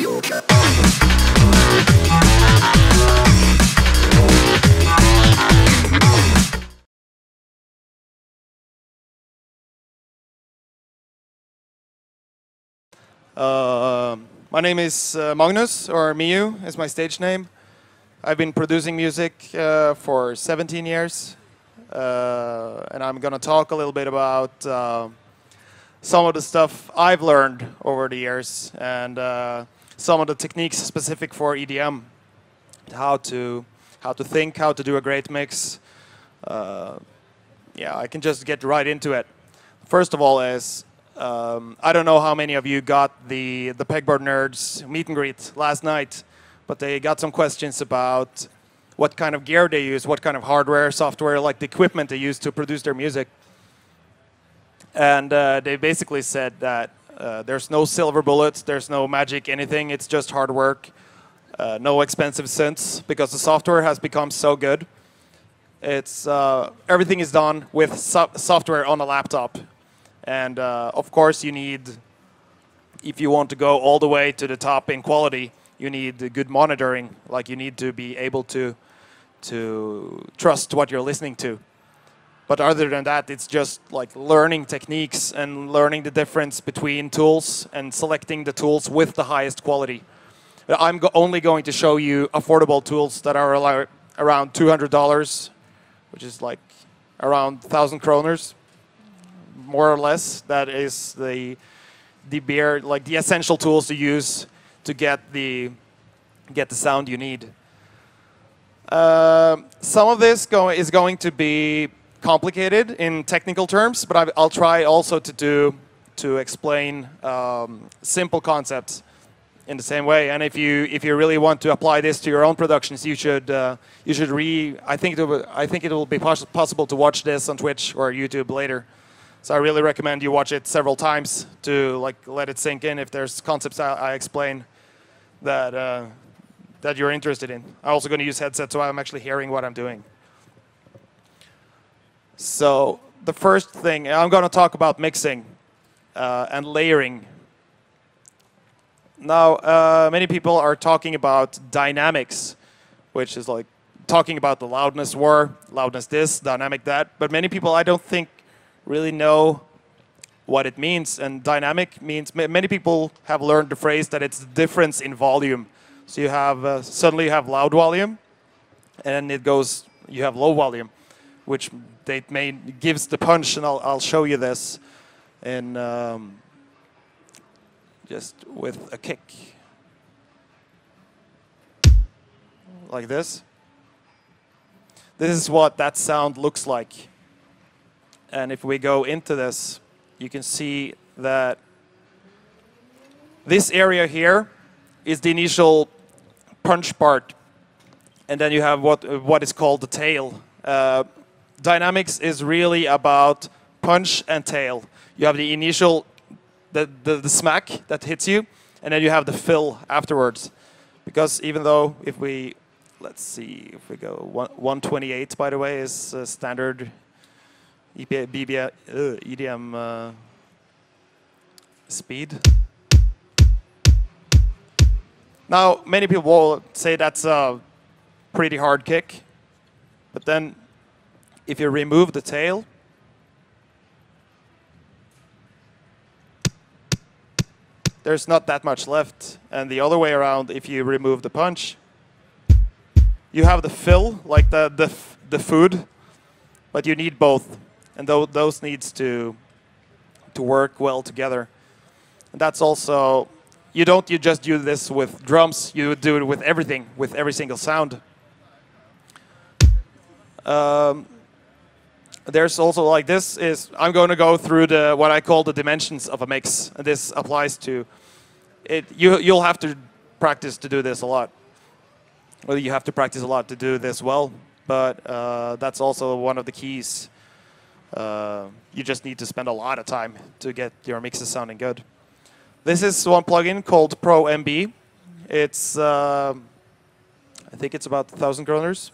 My name is Magnus, or Miu is my stage name. I've been producing music for 17 years. And I'm going to talk a little bit about some of the stuff I've learned over the years and some of the techniques specific for EDM. How to think, how to do a great mix. Yeah, I can just get right into it. First of all is, I don't know how many of you got the Pegboard Nerds meet and greet last night, but they got some questions about what kind of gear they use, what kind of hardware, software, like the equipment they use to produce their music. And they basically said that there's no silver bullets, there's no magic anything, it's just hard work, no expensive synths, because the software has become so good. It's everything is done with software on a laptop. And of course you need, if you want to go all the way to the top in quality, you need good monitoring. Like you need to be able to trust what you're listening to. But other than that, it's just like learning techniques and learning the difference between tools and selecting the tools with the highest quality. I'm only going to show you affordable tools that are around $200, which is like around 1,000 kroners. More or less, that is the beer, like the essential tools to use to get the sound you need. Some of this is going to be complicated in technical terms, but I'll try also to explain simple concepts in the same way. And if you really want to apply this to your own productions, you should I think it will be possible to watch this on Twitch or YouTube later. So I really recommend you watch it several times to like let it sink in if there's concepts I explain that you're interested in. I'm also going to use headsets so I'm actually hearing what I'm doing. So the first thing, I'm going to talk about mixing and layering. Now, many people are talking about dynamics, which is like talking about the loudness war, loudness this, dynamic that. But many people, I don't think, really know what it means. And dynamic means, many people have learned the phrase that it's the difference in volume. So you have, suddenly you have loud volume, and it goes, you have low volume, which gives the punch, and I'll show you this in just with a kick. Like this. This is what that sound looks like. And if we go into this, you can see that this area here is the initial punch part. And then you have what is called the tail. Dynamics is really about punch and tail. You have the initial, the smack that hits you, and then you have the fill afterwards. Because even though if we, let's see, if we go 128, by the way, is standard EDM speed. Now, many people will say that's a pretty hard kick, but then if you remove the tail, there's not that much left. And the other way around, if you remove the punch, you have the fill, like the food, but you need both. And those needs to work well together. And that's also, you just do this with drums, you do it with everything, with every single sound. There's also like this is, I'm going to go through what I call the dimensions of a mix. And this applies to it. You'll have to practice to do this a lot. Well, you have to practice a lot to do this well, but that's also one of the keys. You just need to spend a lot of time to get your mixes sounding good. This is one plugin called Pro MB. It's, I think it's about 1,000 kroners.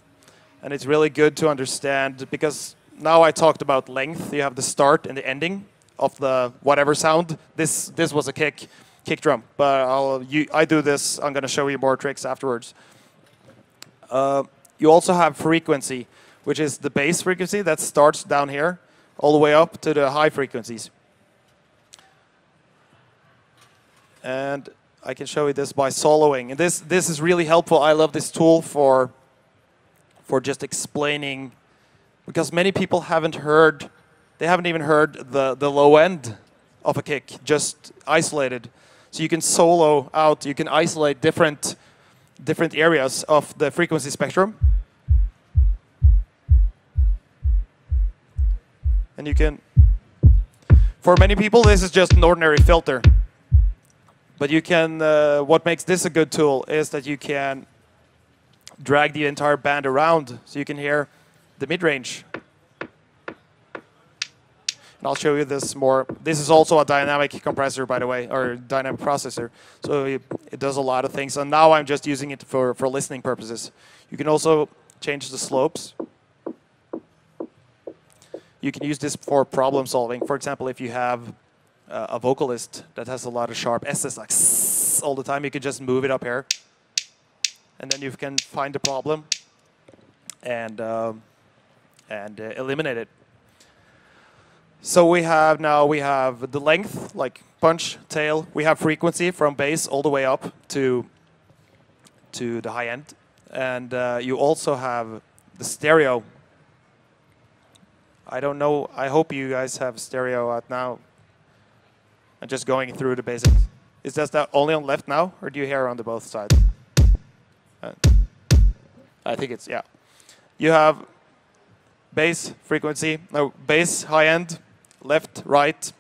And it's really good to understand because now I talked about length. You have the start and the ending of the whatever sound. This was a kick. kick drum, but I do this. I'm going to show you more tricks afterwards. You also have frequency, which is the bass frequency that starts down here all the way up to the high frequencies. And I can show you this by soloing. And this is really helpful. I love this tool for just explaining, because many people haven't even heard the low end of a kick, just isolated. So you can solo out, you can isolate different areas of the frequency spectrum. And you can, for many people, this is just an ordinary filter. But you can, what makes this a good tool is that you can drag the entire band around, so you can hear the mid-range. And I'll show you this more. This is also a dynamic compressor, by the way, or dynamic processor. So it does a lot of things. And now I'm just using it for listening purposes. You can also change the slopes. You can use this for problem solving. For example, if you have a vocalist that has a lot of sharp S's, like all the time, you can just move it up here. And then you can find the problem and eliminate it. So we have the length, like punch, tail. We have frequency from bass all the way up to the high end. And you also have the stereo. I don't know. I hope you guys have stereo out now. I'm just going through the basics. Is that only on left now, or do you hear on the both sides? I think it's, yeah. You have bass frequency, no, bass high end, left, right,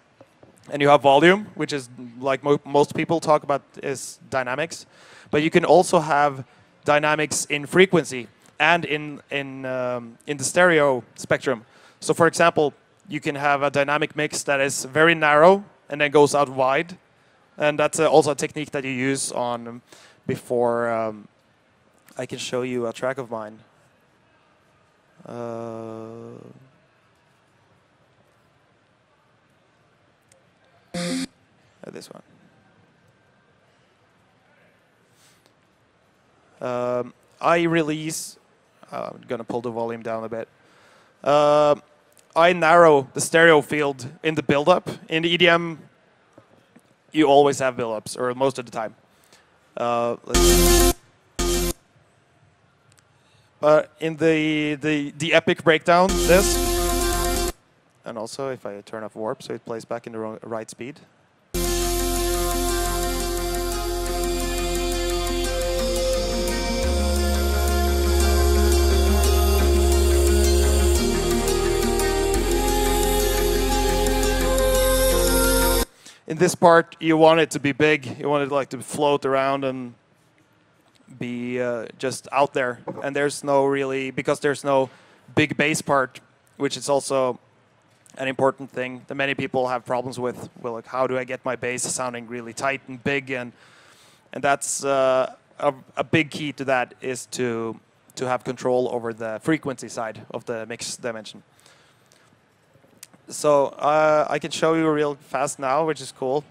and you have volume, which is like most people talk about is dynamics. But you can also have dynamics in frequency and in the stereo spectrum. So for example, you can have a dynamic mix that is very narrow and then goes out wide. And that's also a technique that you use on before. I can show you a track of mine. This one. I release. I'm gonna pull the volume down a bit. I narrow the stereo field in the build-up. In the EDM, you always have build-ups, or most of the time. In the epic breakdown, this, and also if I turn off warp, so it plays back in the right speed. In this part, you want it to be big. You want it like to float around and be just out there. And there's no really, because there's no big bass part, which is also an important thing that many people have problems with. Well, like, how do I get my bass sounding really tight and big? And that's a big key to that is to have control over the frequency side of the mix dimension. So I can show you real fast now, which is cool.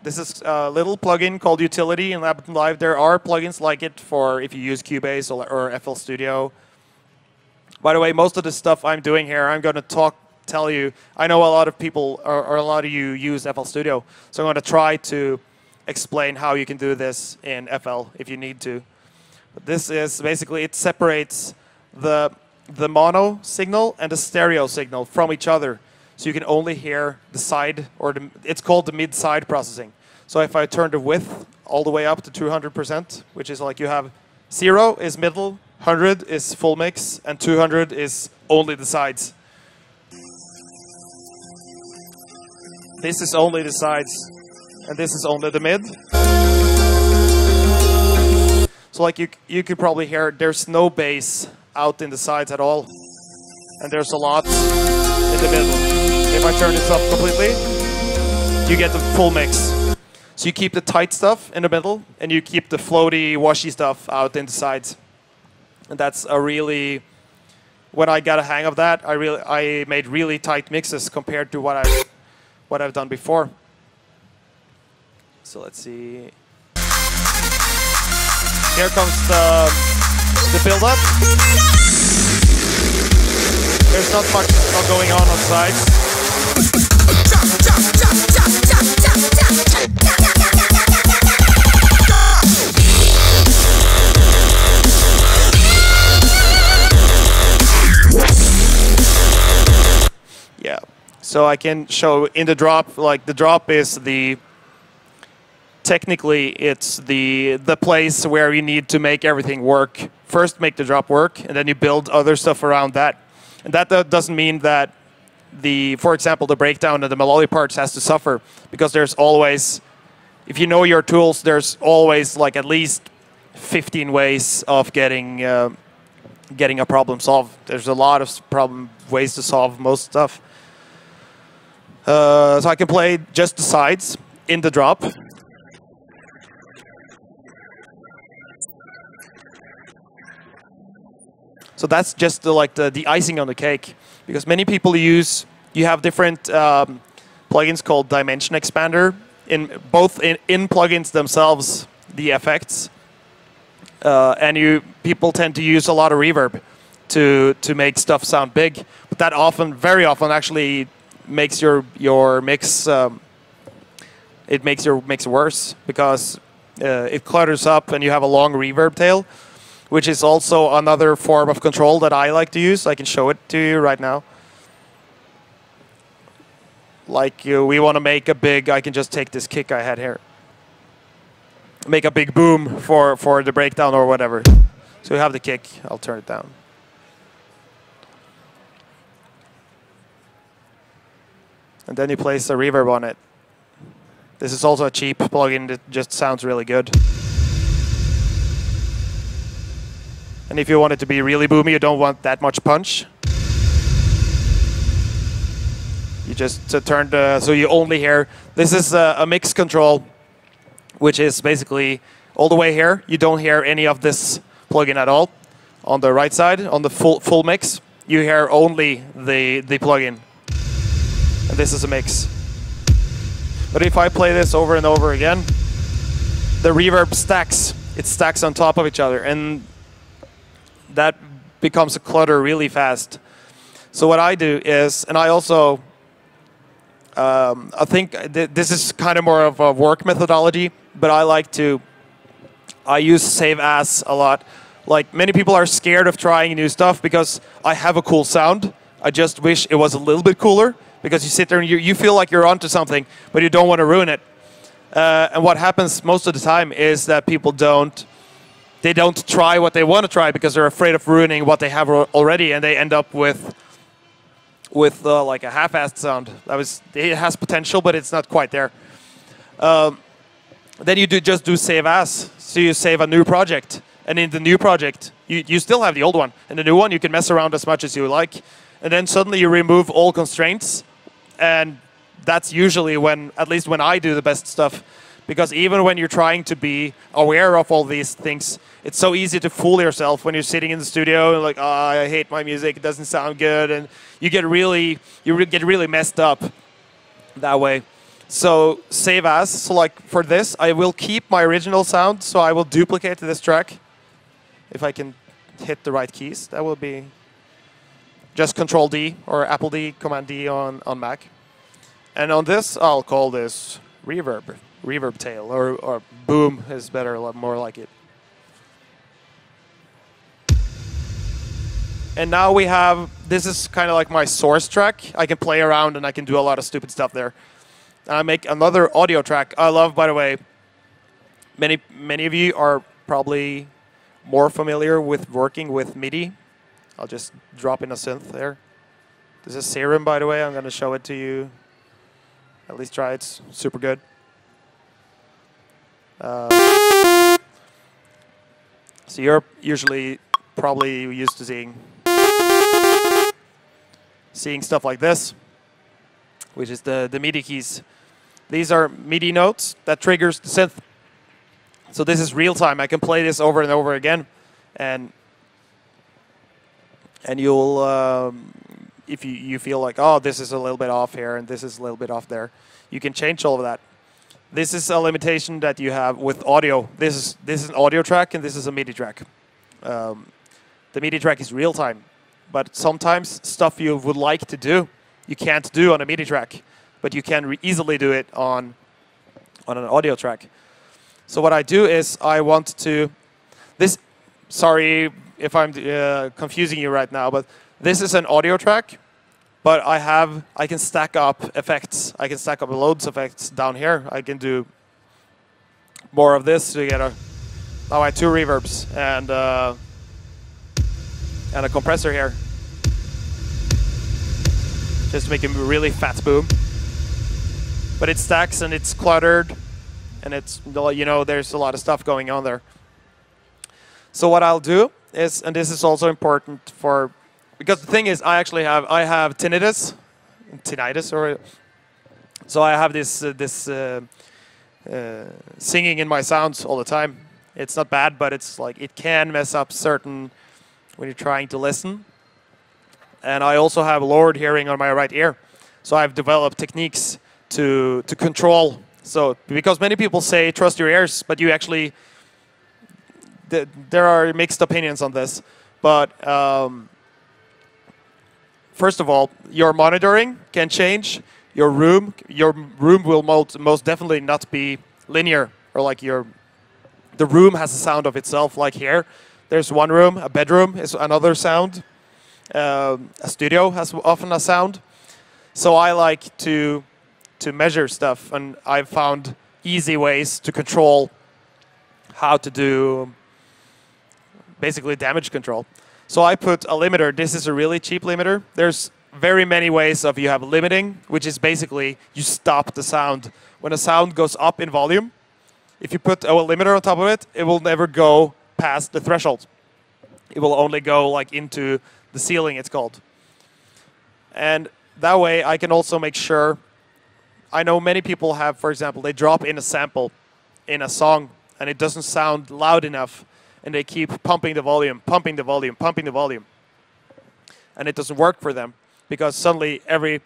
This is a little plugin called Utility in Ableton Live. There are plugins like it for if you use Cubase or FL Studio. By the way, most of the stuff I'm doing here, I'm going to tell you. I know a lot of people, or a lot of you use FL Studio, so I'm going to try to explain how you can do this in FL if you need to. But this is basically, it separates the mono signal and the stereo signal from each other. So you can only hear the side, or it's called the mid-side processing. So if I turn the width all the way up to 200%, which is like you have 0 is middle, 100 is full mix, and 200 is only the sides. This is only the sides, and this is only the mid. So like you could probably hear there's no bass out in the sides at all, and there's a lot in the middle. If I turn this up completely, you get the full mix. So you keep the tight stuff in the middle, and you keep the floaty, washy stuff out in the sides. And that's a really, when I got a hang of that, I made really tight mixes compared to what I've done before. So let's see. Here comes the build-up. There's not much going on sides. Yeah, so I can show in the drop, like the drop is technically it's the place where you need to make everything work. First make the drop work, and then you build other stuff around that. And that doesn't mean that for example, the breakdown and the melodic parts has to suffer, because there's always, if you know your tools, there's always like at least 15 ways of getting a problem solved. There's a lot of ways to solve most stuff. So I can play just the sides in the drop. So that's just the icing on the cake, because many people you have different plugins called Dimension Expander in plugins themselves, the effects, and people tend to use a lot of reverb to make stuff sound big, but that very often actually makes your mix it makes your mix worse, because it clutters up and you have a long reverb tail, which is also another form of control that I like to use. I can show it to you right now. Like we want to make I can just take this kick I had here, make a big boom for the breakdown or whatever. So we have the kick, I'll turn it down. And then you place a reverb on it. This is also a cheap plugin that just sounds really good. And if you want it to be really boomy, you don't want that much punch. You just turn so you only hear, this is a mix control, which is basically all the way here. You don't hear any of this plugin at all. On the right side, on the full mix, you hear only the plugin. And this is a mix. But if I play this over and over again, the reverb stacks. It stacks on top of each other, and that becomes a clutter really fast. So what I do is, and I also, I think this is kind of more of a work methodology, but I use save as a lot. Like, many people are scared of trying new stuff because I have a cool sound. I just wish it was a little bit cooler, because you sit there and you feel like you're onto something, but you don't want to ruin it. And what happens most of the time is that people don't try what they want to try because they're afraid of ruining what they have already, and they end up with like a half-assed sound. It has potential, but it's not quite there. Then you just do save as, so you save a new project, and in the new project you still have the old one, and the new one you can mess around as much as you like, and then suddenly you remove all constraints, and that's usually when, at least when I do the best stuff. Because even when you're trying to be aware of all these things, it's so easy to fool yourself when you're sitting in the studio and like, oh, I hate my music, it doesn't sound good, and you get really messed up that way. So save as. So like for this, I will keep my original sound, so I will duplicate this track. If I can hit the right keys, that will be just Control D or Apple D, Command D on Mac. And on this, I'll call this reverb. Reverb tail, or boom is better, a lot more like it. And now we have, this is kind of like my source track. I can play around and I can do a lot of stupid stuff there. And I make another audio track. I love, by the way, many of you are probably more familiar with working with MIDI. I'll just drop in a synth there. This is Serum, by the way. I'm going to show it to you. At least try it. It's super good. So you're usually probably used to seeing stuff like this, which is the MIDI keys. These are MIDI notes that triggers the synth. So this is real time. I can play this over and over again, and you'll if you feel like, oh, this is a little bit off here and this is a little bit off there, you can change all of that. This is a limitation that you have with audio. This is an audio track, and this is a MIDI track. The MIDI track is real time, but sometimes stuff you would like to do, you can't do on a MIDI track, but you can easily do it on an audio track. So what I do is I want to sorry if I'm confusing you right now, but this is an audio track, but I can stack up effects. I can stack up loads of effects down here. I can do more of this together. Now I have 2 reverbs and a compressor here, just to make a really fat boom. But it stacks and it's cluttered, and it's, you know, there's a lot of stuff going on there. So what I'll do is, and this is also important for, because the thing is, I have tinnitus, or so I have this singing in my sounds all the time. It's not bad, but it's like it can mess up certain when you're trying to listen. And I also have lowered hearing on my right ear, so I've developed techniques to control. So because many people say trust your ears, but you actually there are mixed opinions on this. But first of all, your monitoring can change. Your room will most definitely not be linear, or like the room has a sound of itself. Like here, there's one room, a bedroom is another sound. A studio has often a sound. So I like to measure stuff, and I've found easy ways to control how to do basically damage control. So I put a limiter. This is a really cheap limiter. There's very many ways of you have limiting, which is basically you stop the sound. When a sound goes up in volume, if you put a limiter on top of it, it will never go past the threshold. It will only go like into the ceiling, it's called. And that way I can also make sure, I know many people have, for example, they drop in a sample in a song and it doesn't sound loud enough, and they keep pumping the volume, pumping the volume, pumping the volume. And it doesn't work for them, because suddenly think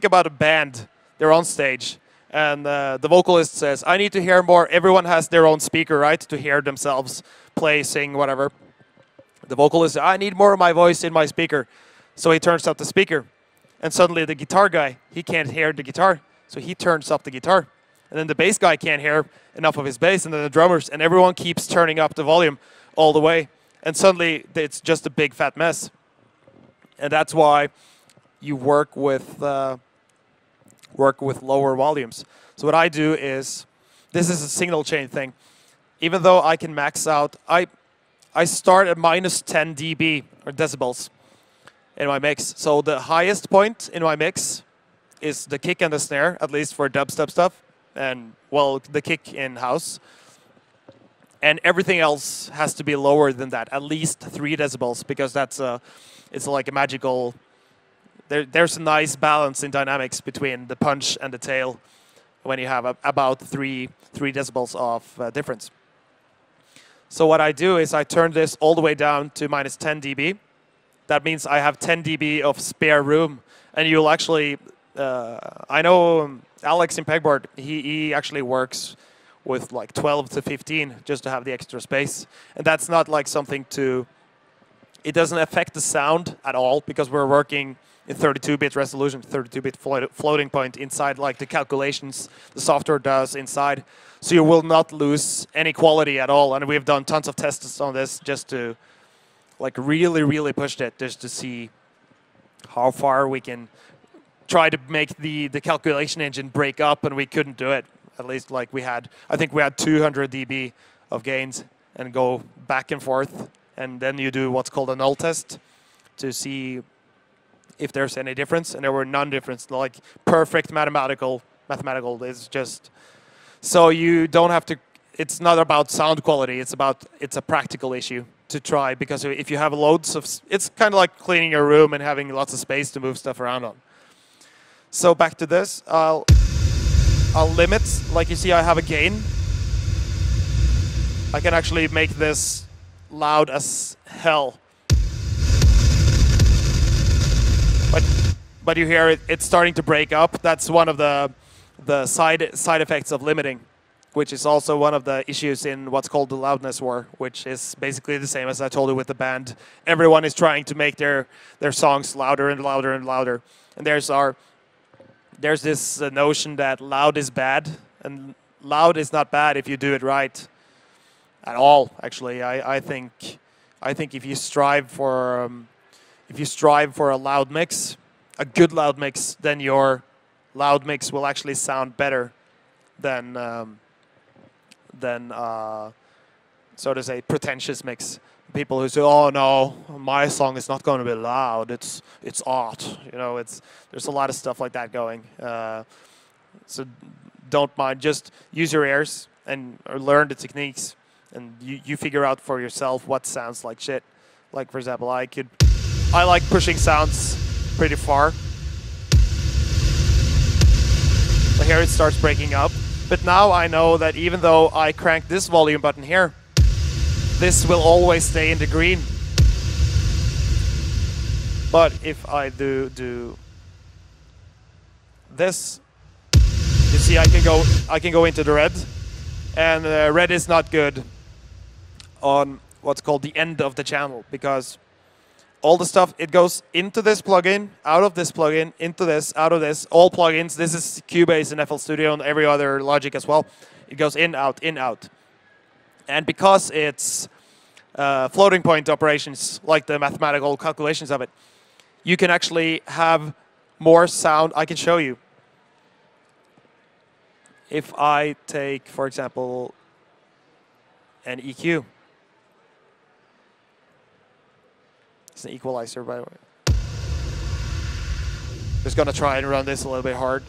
about a band, they're on stage, and the vocalist says, I need to hear more. Everyone has their own speaker, right, to hear themselves play, sing, whatever. The vocalist says, I need more of my voice in my speaker. So he turns up the speaker. And suddenly the guitar guy, he can't hear the guitar, so he turns up the guitar. And then the bass guy can't hear enough of his bass, and then the drummers, and everyone keeps turning up the volume all the way. And suddenly it's just a big fat mess. And that's why you work with lower volumes. So what I do is, this is a signal chain thing. Even though I can max out, I start at minus 10 dB, or decibels, in my mix. So the highest point in my mix is the kick and the snare, at least for dubstep stuff. And, well, the kick in house. And everything else has to be lower than that, at least 3 decibels, because it's like a magical, there's a nice balance in dynamics between the punch and the tail when you have about 3 decibels of difference. So what I do is I turn this all the way down to minus 10 dB. That means I have 10 dB of spare room. And you'll actually, I know Alex in Pegboard, he actually works with like 12 to 15 just to have the extra space. And that's not like something it doesn't affect the sound at all, because we're working in 32-bit resolution, 32-bit floating point inside like the calculations the software does inside. So you will not lose any quality at all. And we've done tons of tests on this just to like really pushed it, just to see how far we can try to make the calculation engine break up, and we couldn't do it. At least like I think we had 200 dB of gains and go back and forth. And then you do what's called a null test to see if there's any difference. And there were none difference, like perfect mathematical is just, so you don't have to, it's not about sound quality, it's a practical issue to try, because if you have loads of, it's kind of like cleaning your room and having lots of space to move stuff around on. So back to this, I'll limit, like you see I have a gain. I can actually make this loud as hell. but you hear it's starting to break up. That's one of the side effects of limiting, which is also one of the issues in what's called the loudness war, which is basically the same as I told you with the band. Everyone is trying to make their songs louder and louder and louder. And there's this notion that loud is bad, and loud is not bad if you do it right at all. Actually, I think if you strive for a loud mix, a good loud mix, then your loud mix will actually sound better than so to say pretentious mix. People who say, "Oh no, my song is not going to be loud. It's art." You know, there's a lot of stuff like that going. So don't mind. Just use your ears and learn the techniques, and you figure out for yourself what sounds like shit. Like for example, I like pushing sounds pretty far. But here it starts breaking up. But now I know that even though I crank this volume button here, this will always stay in the green. But if I do this, you see I can go into the red, and red is not good on what's called the end of the channel, because all the stuff, it goes into this plugin, out of this plugin, into this, out of this, all plugins. This is Cubase and FL Studio and every other Logic as well. It goes in, out, in, out. And because it's floating point operations, like the mathematical calculations of it, you can actually have more sound. I can show you. If I take, for example, an EQ. It's an equalizer, by the way. Just gonna try and run this a little bit hard.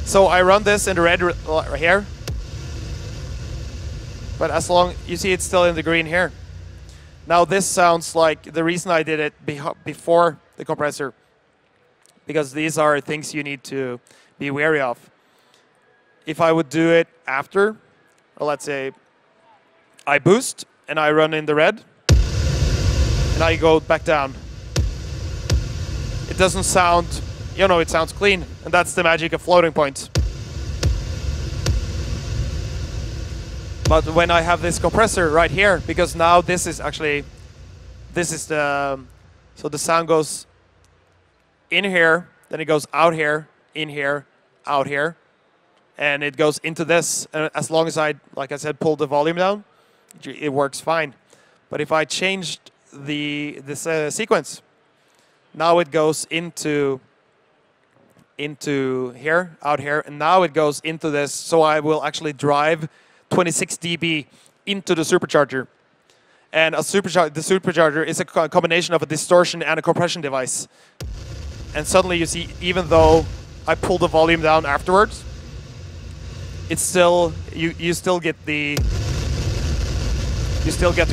So I run this in the red right here. But as long, you see it's still in the green here. Now this sounds like, the reason I did it before the compressor, because these are things you need to be wary of. If I would do it after, or let's say I boost and I run in the red, and I go back down, it doesn't sound, you know, it sounds clean, and that's the magic of floating points. But when I have this compressor right here, because now this is actually, this is the, so the sound goes in here, then it goes out here, in here, out here, and it goes into this. And as long as I, like I said, pull the volume down, it works fine. But if I changed this sequence, now it goes into here, out here, and now it goes into this. So I will actually drive 26 dB into the supercharger. And the supercharger is a combination of a distortion and a compression device. And suddenly you see, even though I pull the volume down afterwards, it's still, you still get the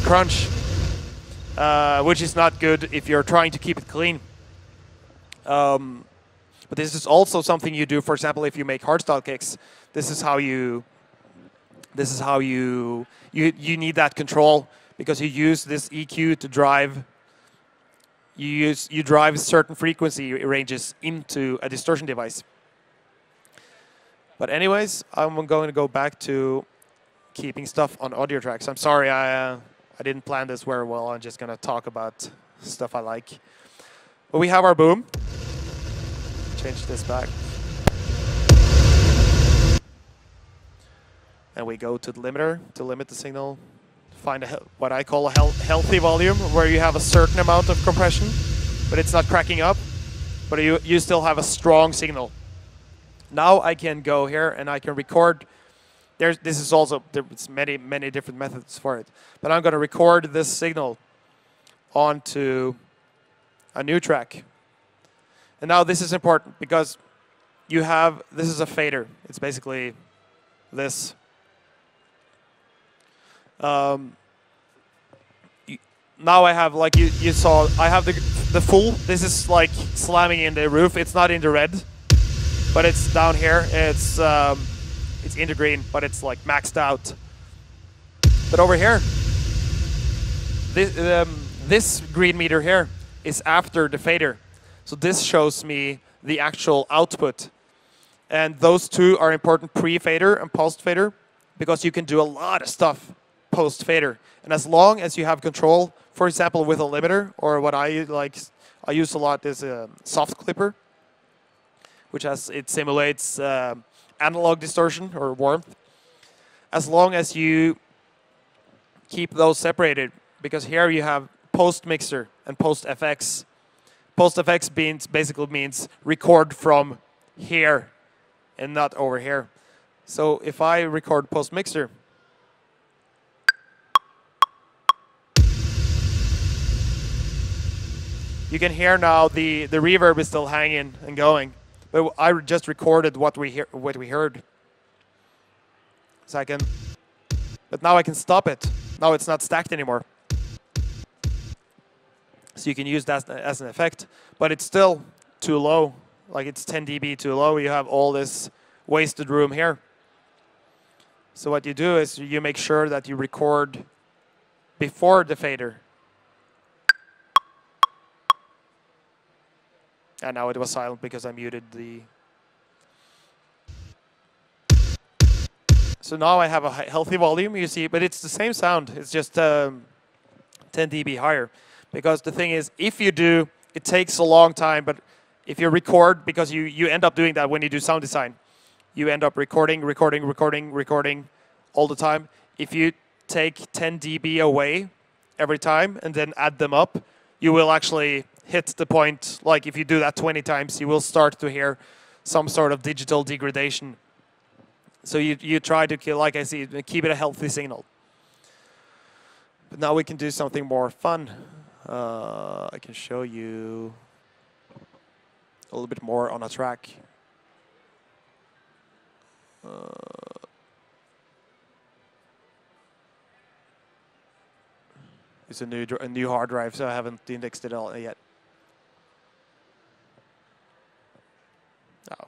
crunch, which is not good if you're trying to keep it clean. But this is also something you do, for example, if you make hardstyle kicks. This is how you need that control, because you use this EQ to drive. You drive certain frequency ranges into a distortion device. But anyways, I'm going to go back to keeping stuff on audio tracks. I'm sorry, I didn't plan this very well. I'm just going to talk about stuff I like. But we have our boom. Change this back. And we go to the limiter to limit the signal. Find what I call a healthy volume, where you have a certain amount of compression, but it's not cracking up, but you still have a strong signal. Now I can go here and I can record. This is also, there's many different methods for it, but I'm going to record this signal onto a new track. And now this is important, because this is a fader. It's basically this. Now I have, like you saw, I have the full. This is like slamming in the roof. It's not in the red, but it's down here. It's in the green, but it's like maxed out. But over here, This green meter here is after the fader. So this shows me the actual output. And those two are important pre-fader and post-fader because you can do a lot of stuff post-fader. And as long as you have control, for example, with a limiter, or what I use a lot is a soft clipper, which it simulates analog distortion or warmth. As long as you keep those separated, because here you have post-mixer and post-FX. Post-FX basically means record from here and not over here. So if I record post-mixer, you can hear now the reverb is still hanging and going, but I just recorded what we heard. So but now I can stop it. Now it's not stacked anymore. So you can use that as an effect, but it's still too low. Like it's 10 dB too low. You have all this wasted room here. So what you do is you make sure that you record before the fader. And now it was silent because I muted the... So now I have a healthy volume, you see, but it's the same sound. It's just 10 dB higher. Because the thing is, if you do, it takes a long time, but if you record, because you end up doing that when you do sound design, you end up recording all the time. If you take 10 dB away every time and then add them up, you will actually hit the point, like if you do that 20 times, you will start to hear some sort of digital degradation. So you try to, like I see, keep it a healthy signal. But now we can do something more fun. I can show you a little bit more on a track. It's a new hard drive, so I haven't indexed it all yet. Oh.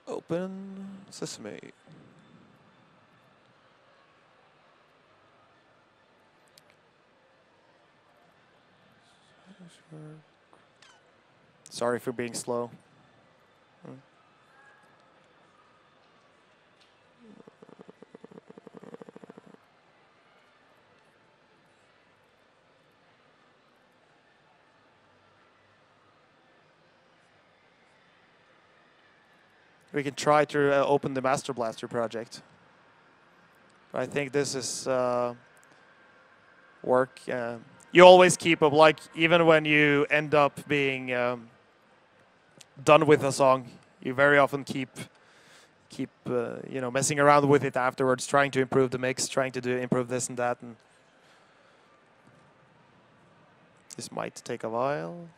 Open Sesame. Sorry for being slow. We can try to open the Master Blaster project. I think this is work. You always keep up, like even when you end up being done with a song, you very often keep you know, messing around with it afterwards, trying to improve the mix, trying to improve this and that, and this might take a while.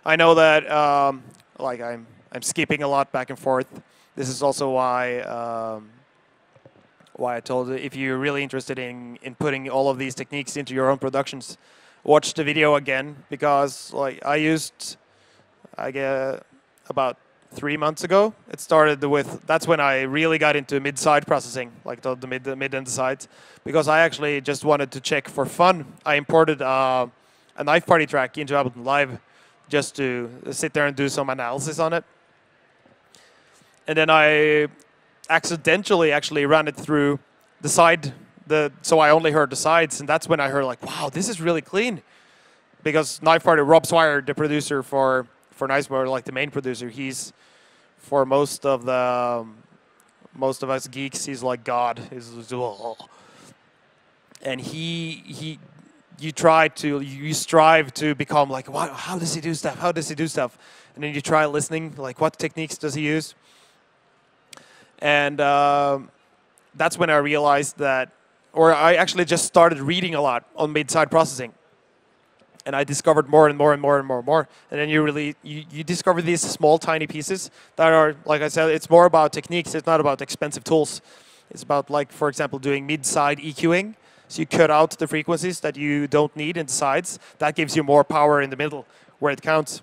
I know that like I'm skipping a lot back and forth. This is also why I told you, if you're really interested in putting all of these techniques into your own productions, watch the video again, because like I get about 3 months ago. It started with, that's when I really got into mid-side processing, like the mid and the sides, because I actually just wanted to check for fun. I imported a Knife Party track into Ableton Live, just to sit there and do some analysis on it. And then I accidentally actually ran it through the side, so I only heard the sides, and that's when I heard like, wow, this is really clean. Because Knife Party, Rob Swire, the producer for Nicemore, like the main producer, he's, for most of us geeks, he's like God. And you strive to become like, wow, how does he do stuff? How does he do stuff? And then you try listening, like what techniques does he use? And that's when I realized that or I actually just started reading a lot on mid-side processing. And I discovered more and more and more and more and more. And then you discover these small, tiny pieces that are, like I said, it's more about techniques. It's not about expensive tools. It's about, like, for example, doing mid-side EQing. So you cut out the frequencies that you don't need in the sides. That gives you more power in the middle where it counts.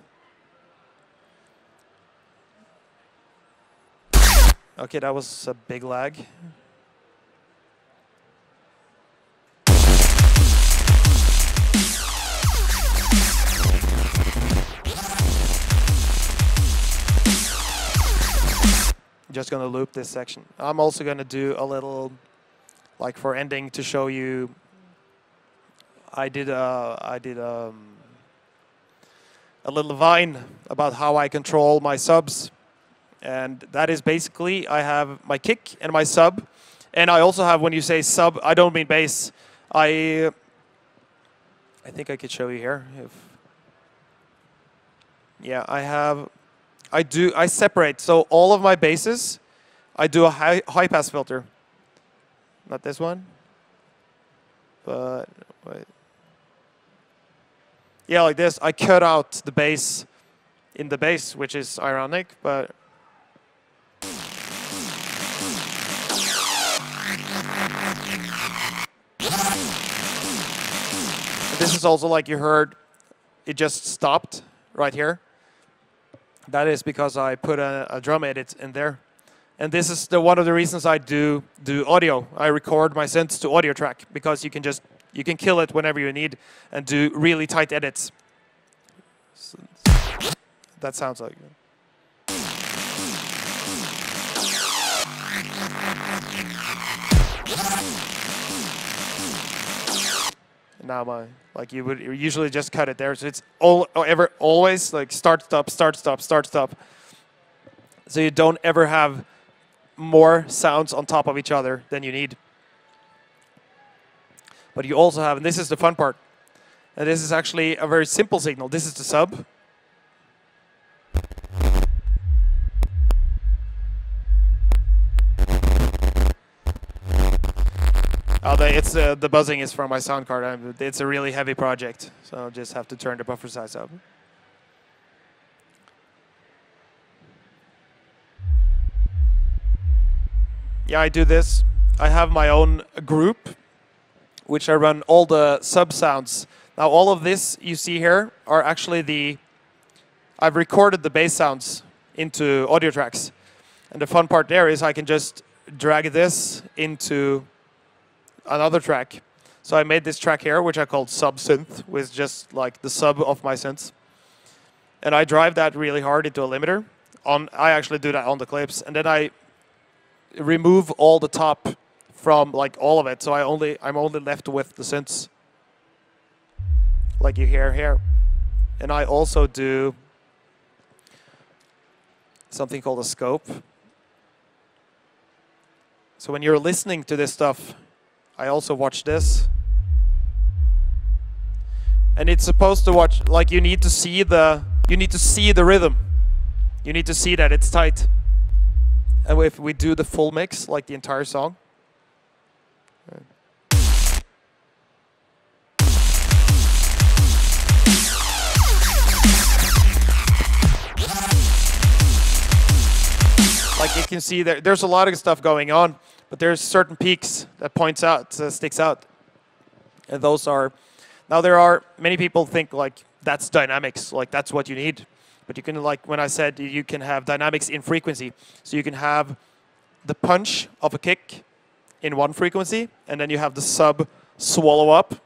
Okay, that was a big lag. Just gonna loop this section. I'm also gonna do a little, like for ending, to show you. I did a little Vine about how I control my subs, and that is basically I have my kick and my sub, and I also have, when you say sub, I don't mean bass. I think I could show you here. Yeah, I separate. So all of my basses, I do a high pass filter. Not this one, but wait. Yeah, like this. I cut out the bass in the bass, which is ironic, but this is also, like you heard, it just stopped right here. That is because I put a drum edit in there. And this is one of the reasons I do audio. I record my synths to audio track, because you can kill it whenever you need and do really tight edits. So that sounds like it. Now you would usually just cut it there, so it's always like start stop start stop start stop. So you don't ever have more sounds on top of each other than you need. But you also have, and this is the fun part, and this is actually a very simple signal. This is the sub. The buzzing is from my sound card. It's a really heavy project, so I'll just have to turn the buffer size up. Yeah, I do this. I have my own group, which I run all the sub sounds. Now, all of this you see here are actually I've recorded the bass sounds into audio tracks. And the fun part there is I can just drag this into another track. So I made this track here, which I called sub synth, with just like the sub of my synths. And I drive that really hard into a limiter. I actually do that on the clips, and then I remove all the top from like all of it. So I'm only left with the synths, like you hear here. And I also do something called a scope. So when you're listening to this stuff, I also watch this. And it's supposed to watch, like you need to see the rhythm. You need to see that it's tight. And if we do the full mix, like the entire song. Like you can see there's a lot of stuff going on, but there's certain peaks that sticks out. And those are, now there are, many people think like that's dynamics, like that's what you need. But you can, like when I said, you can have dynamics in frequency. So you can have the punch of a kick in one frequency, and then you have the sub swallow up.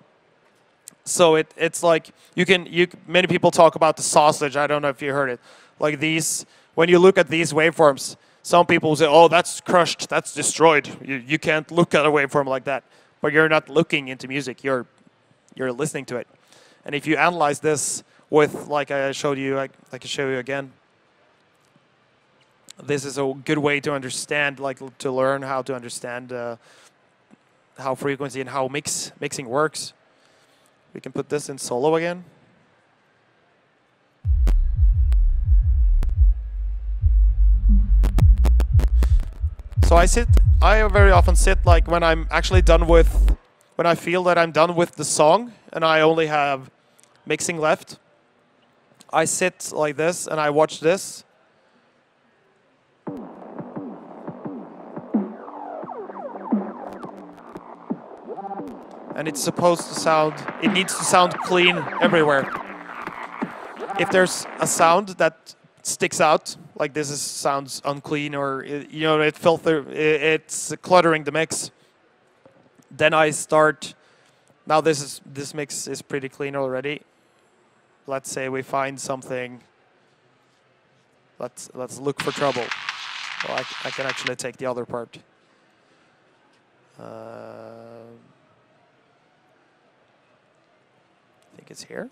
So it's like, many people talk about the sausage. I don't know if you heard it. Like these, when you look at these waveforms, some people say, oh, that's crushed, that's destroyed. You can't look at a waveform like that. But you're not looking into music, you're listening to it. And if you analyze this with, like I showed you, I can show you again. This is a good way to understand, like to learn how to understand how frequency and how mixing works. We can put this in solo again. So I very often sit like when I'm actually done with, when I feel that I'm done with the song and I only have mixing left. I sit like this and I watch this. And it's supposed to sound, it needs to sound clean everywhere. If there's a sound that sticks out, like this sounds unclean or it's cluttering the mix, then I start. Now this mix is pretty clean already. Let's say we find something. Let's look for trouble. Well, I can actually take the other part. I think it's here.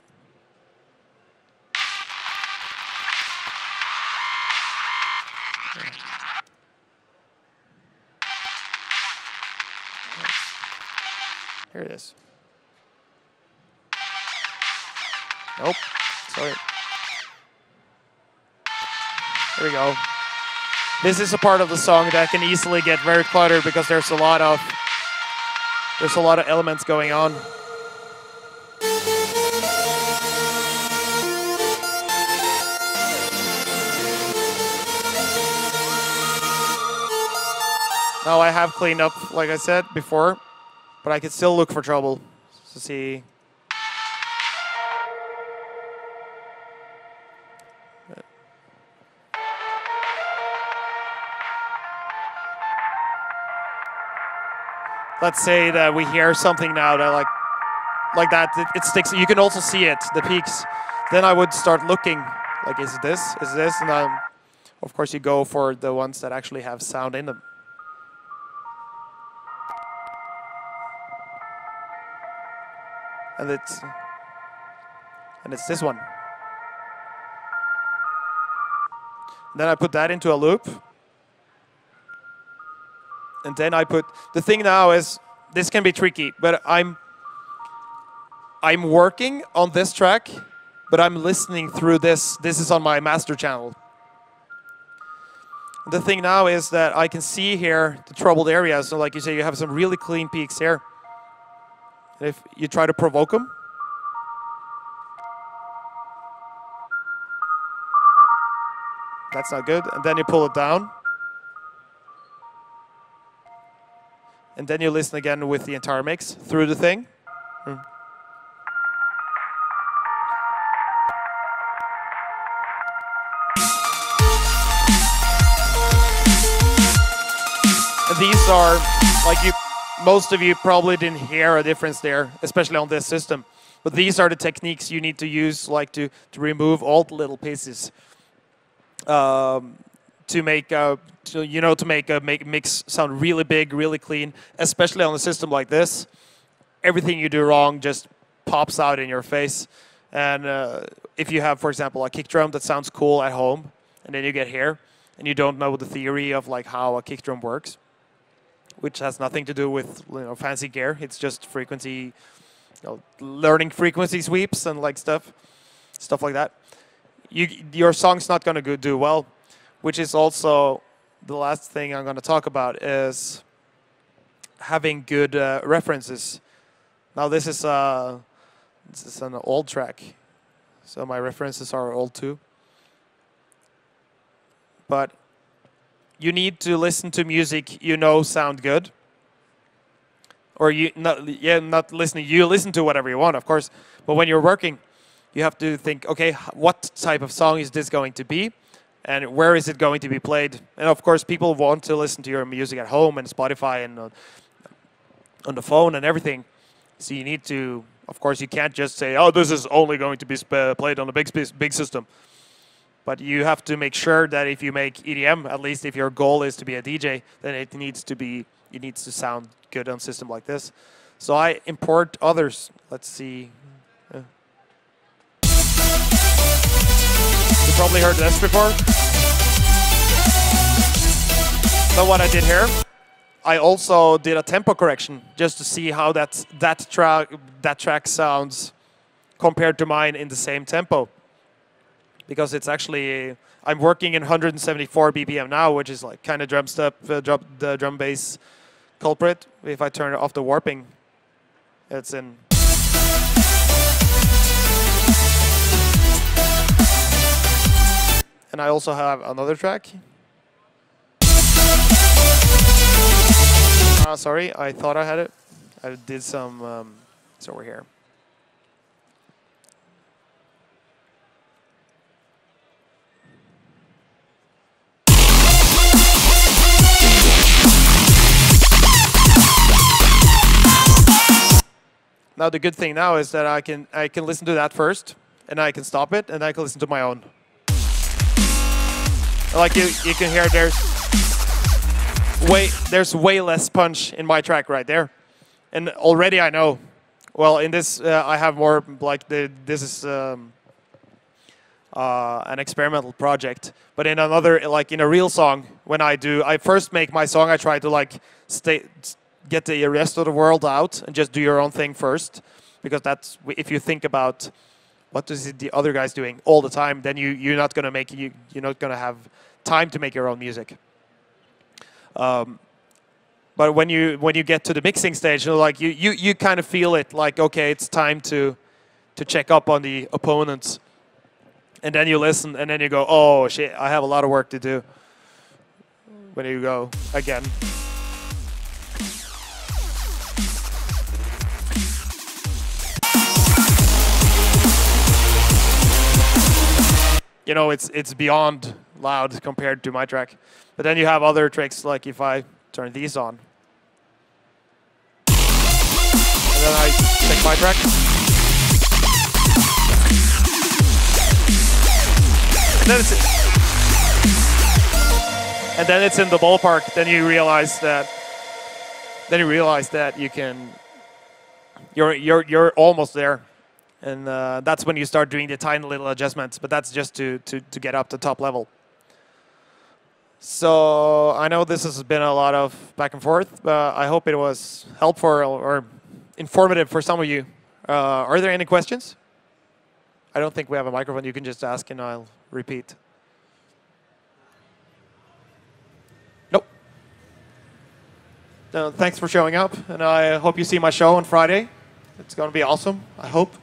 Here it is. Nope. Sorry. There we go. This is a part of the song that can easily get very cluttered because there's a lot of elements going on. Now I have cleaned up, like I said before, but I can still look for trouble to see. Let's say that we hear something now that like that, it sticks. You can also see it, the peaks. Then I would start looking, like, is this? Is this? And of course you go for the ones that actually have sound in them. And it's this one. Then I put that into a loop. And then I put, the thing now is, this can be tricky, but I'm working on this track, but I'm listening through this. This is on my master channel. The thing now is that I can see here the troubled areas. So like you say, you have some really clean peaks here. If you try to provoke them, that's not good. And then you pull it down. And then you listen again with the entire mix through the thing. And these are, like most of you probably didn't hear a difference there, especially on this system. But these are the techniques you need to use, like to remove all the little pieces, to make a mix sound really big, really clean. Especially on a system like this, everything you do wrong just pops out in your face. And if you have, for example, a kick drum that sounds cool at home, and then you get here, and you don't know the theory of like how a kick drum works, which has nothing to do with fancy gear. It's just frequency, learning frequency sweeps and like stuff like that. Your song's not going to do well, which is also the last thing I'm going to talk about is having good references. Now this is an old track, so my references are old too. But you need to listen to music sound good. Or not listening. You listen to whatever you want, of course. But when you're working, you have to think, okay, what type of song is this going to be? And where is it going to be played? And of course, people want to listen to your music at home and Spotify and on the phone and everything. So you need to, of course, you can't just say, oh, this is only going to be played on a big system. But you have to make sure that if you make EDM, at least if your goal is to be a DJ, then it needs to sound good on a system like this. So I import others. Let's see. You probably heard this before. So what I did here, I also did a tempo correction just to see how that track sounds compared to mine in the same tempo. because it's actually, I'm working in 174 BPM now, which is like kind of drum step, the drum bass culprit. If I turn off the warping, it's in. And I also have another track. Sorry, I thought I had it. I did some, it's over here. Now the good thing now is that I can listen to that first, and I can stop it, and I can listen to my own. Like you can hear there's way less punch in my track right there, and already I know. Well, in this I have more like this is an experimental project, but in another, like in a real song, when I first make my song, I try to like get the rest of the world out and just do your own thing first, because that's, if you think about what is the other guys doing all the time, then you're not gonna make you're not gonna have time to make your own music. But when you get to the mixing stage, like you kind of feel it, like okay, it's time to check up on the opponents, and then you listen, and then you go, oh shit, I have a lot of work to do. When you go again. You know, it's beyond loud compared to my track. But then you have other tricks, like if I turn these on. And then I take my track. And then it's in the ballpark. Then you realize that you can, you're almost there. And that's when you start doing the tiny little adjustments, but that's just to get up to top level. So I know this has been a lot of back and forth, but I hope it was helpful or informative for some of you. Are there any questions? I don't think we have a microphone. You can just ask and I'll repeat. Nope. No, thanks for showing up, and I hope you see my show on Friday. It's going to be awesome, I hope.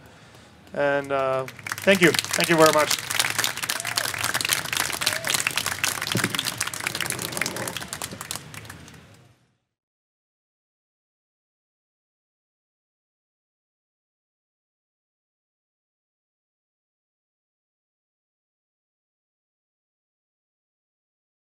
And thank you. Thank you very much.